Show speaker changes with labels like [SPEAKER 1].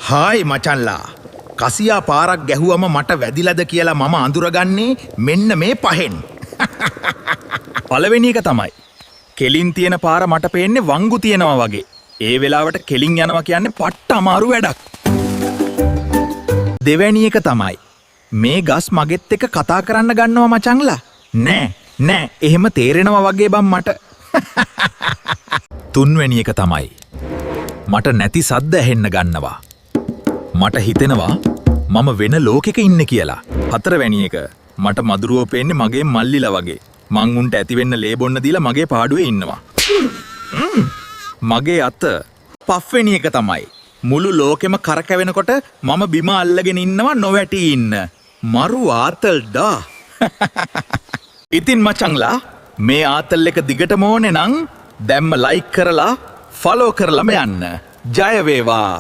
[SPEAKER 1] Hi මචල්ලා. කසියා පාරක් ගැහුවම මට වැදිලද කියලා මම අඳුරගන්නේ මෙන්න මේ පහෙන්.
[SPEAKER 2] පළවෙනි එක තමයි. කෙලින් තියෙන පාර මට පේන්නේ වංගු තියෙනවා වගේ. ඒ වෙලාවට කෙලින් යනවා කියන්නේ පට්ට අමාරු වැඩක්. දෙවැනි එක තමයි. මේ ගස් මගෙත් එක්ක කතා කරන්න ගන්නවා මචංලා. නෑ එහෙම තේරෙනවා වගේ බම් මට. තුන්වැනි එක තමයි. මට නැති සද්ද ඇහෙන්න ගන්නවා. මට හිතෙනවා මම වෙන ලෝකෙක ඉන්න කියලා. හතරවැනි එක. මට මදුරුවෝ පේන්නේ මගේ මල්ලිලා වගේ. මං උන්ට ඇතිවෙන්න ලේ බොන්න දීලා මගේ පාඩුවේ ඉන්නවා. මගේ අත. පස්වෙනි එක තමයි. මුළු ලෝකෙම කරකැවෙනකොට මම බිම අල්ලගෙන ඉන්නවා නොවැටී ඉන්න. මරු ආතල්ඩා. ඉතින් මචංලා මේ ආතල් එක දිගටම ඕනේ නම් දැම්ම ලයික් කරලා ෆලෝ කරලම යන්න. ජය වේවා.